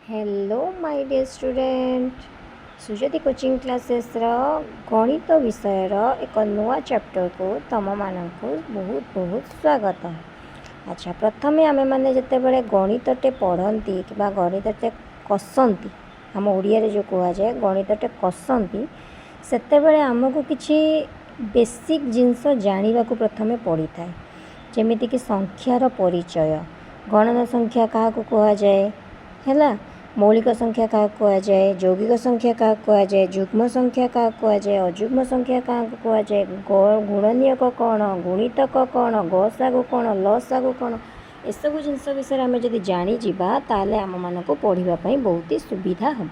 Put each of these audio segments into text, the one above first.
Hello my dear student Sujati coaching classes गणित विषय एक नुआ चैप्टर को तुम मानक बहुत बहुत स्वागत। अच्छा प्रथमे आमे माने जते बड़े गणितटे पढ़ती कि गणितटे कसती आम ओडिया जो कह जाए गणितटे कसती सेतेबेले आमको किछि बेसिक जिनस जानिबा को प्रथमे पड़ी थाए जेमिति कि संख्यार परिचय गणना संख्या क्या कह जाए है मौलिक संख्या क्या कह जाए यौगिक संख्या क्या कह जाए जुग्म संख्या क्या कह जाए अजुग्म संख्या क्या कह जाए गुणनीयक कौन गुणितक कौन गसागु कौन लसागु कौन एसबू जिनस विषय आम जब जाणीजा ताल आम मान पढ़ाई बहुत ही सुविधा हम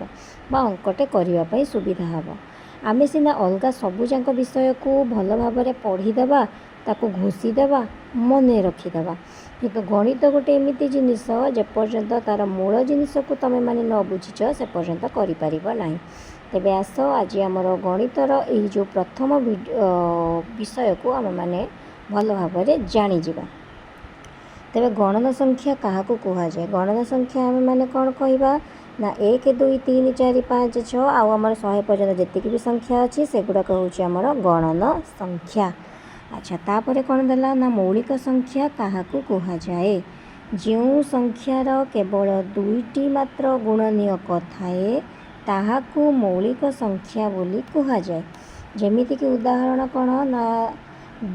अंकटे करने सुविधा हम आम सीना अलग सबूक विषय को भल भाव पढ़ीदे ताकू घोषीदेवा मन रखीदे किंतु गणित गोटे एमती जिनिस जेपर्यंत तार मूल जिनिस को तुम मैंने न बुझीच से पर्यंत करना। तेबे आस आज आमर गणितर यही जो प्रथम विषय को आम मैंने भल भाव जाणीजा। तेबे गणना संख्या क्या कह जाए गणना संख्या आम मैंने कौन कहवा ना 1 2 3 4 5 6 आमर 100 पर्यंत जी भी संख्या अच्छी से गुड़ाक हूँ गणना संख्या। अच्छा तापर कौन देला ना मौलिक संख्या क्या कह जाए जो संख्यार केवल 2टी मात्र गुणनीयक थाए ताहाकू मौलिक संख्या बोली कह जाए। जेमिति कि उदाहरण कौन ना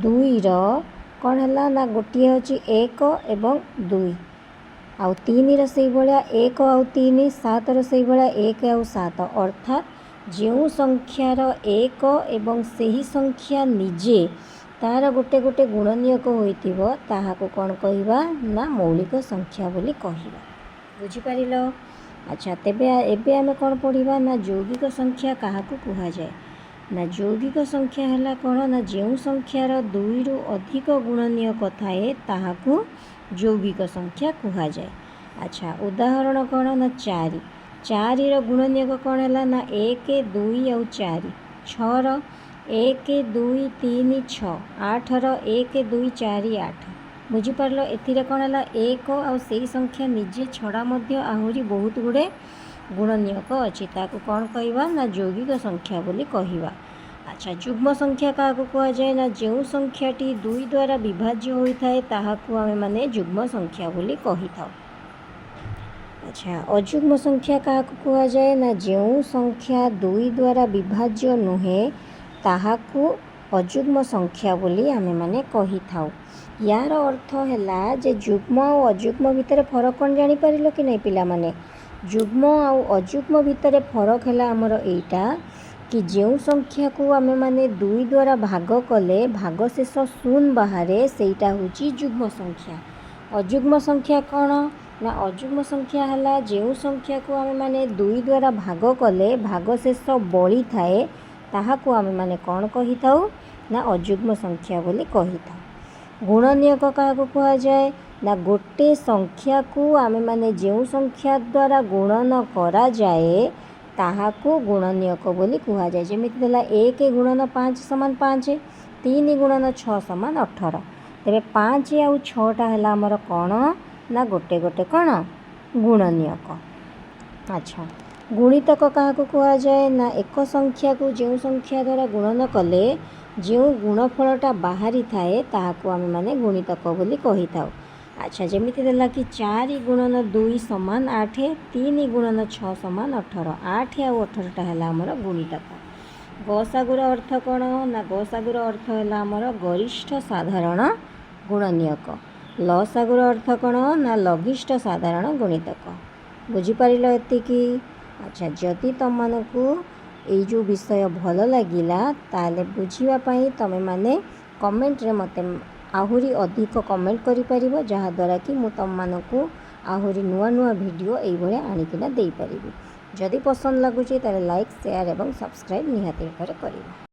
2 कौन है ना गोटे हूँ 1 एवं 2 आउ 3 से भाया 1 आउ 3 7 से भाया 1 आउ 7 अर्थात जो संख्यार 1 एवं सही संख्या निजे तार गोटे गोटे गुणनीयक होता कौन कहवा ना मौलिक संख्या बोली कहवा बुझीपार। अच्छा तेबे एबे आमे कौन पढ़ा ना यौगिक संख्या क्या कह जाए ना यौगिक संख्या है कौन ना जो संख्यार 2 रु अधिक गुणनीयक थाए ताहाकू यौगिक संख्या कह जाए। अच्छा उदाहरण कौन ना 4 गुणनीयक कौन है ना 1 2 आउ 4 6 1 2 3 6 8 1 2 4 8 बुझीपार। एथिरे कौन है 1 आउ से संख्या निजे छड़ा आहरी बहुत गुड़े गुणनीयक अच्छी ताकू कौन कहवा ना यौगिक संख्या बोली कहवा। अच्छा जुग्म संख्या क्या कह जाए ना जो संख्याटी 2 द्वारा विभाज्य होता है ताहाकू आमे माने जुग्म संख्या बोली कही था। अच्छा अजुग्म संख्या क्या कह जाए ना जो संख्या 2 द्वारा विभाज्य नुहे ताहाकू अजुग्म संख्या बोली आमे माने कही था। यार अर्थ है जे जुग्म और अजुग्म भितर फरक कौन जानी पारिलो कि नहीं पिला माने जुग्म और अजुग्म भितर फरक है आमर एटा कि जो संख्या को आमे माने 2 द्वारा भाग कले भागशेष 0 बाहर सेटा होची जुग्म संख्या। अजुग्म संख्या कौन ना अजुग्म संख्या है जो संख्या को आमे माने 2 द्वारा भाग कले भागशेष बड़ी थाए ताहाकू आमे माने कौन कही थाउ ना अजुग्म संख्या बोली कही थाउ। गुणनीयक क्या कह जाए ना गोटे संख्या को आमे माने जो संख्या द्वारा गुणन करा जाए ताहाकू गुणनीयक बोली कह जाए। जेमिति देला 1 गुणन 5 समान 5 3 गुणन 6 समान 18 तेरे 5 आउ 6टा है आमर कौन ना गोटे गोटे कौन गुणनीयक। अच्छा गुणितक क्या कह जाए ना एक संख्या को जो संख्या द्वारा गुणन कले जो गुणफलटा बाहरी थाए ताहाकू आमे माने गुणितक बोली कही थाउ। अच्छा जेमिति देला कि 4 गुणन 2 समान 8 3 गुणन 6 समान 18 8 आउ 18टा है आमर गुणितक। गसागुर अर्थ कौन ना गसागुर अर्थ है आमर गरिष्ठ साधारण गुणनीयक। लसागुर अर्थ कौन ना लघिष्ठ साधारण गुणितक बुझीपार एतिकी। अच्छा जदि तुम मानकू ये जो विषय भल लगिला ताले बुझीवाई तुम माने कमेंट रे मते आहरी अधिक कमेंट करि परिबो जहाँ द्वारा कि मु तुम मानकू आहरी नुआ नुआ वीडियो एई भले आनिकिना देई परिबी। जदि पसंद लगुची ताले लाइक शेयर एवं सब्सक्राइब निहाती भाବରେ करिबो।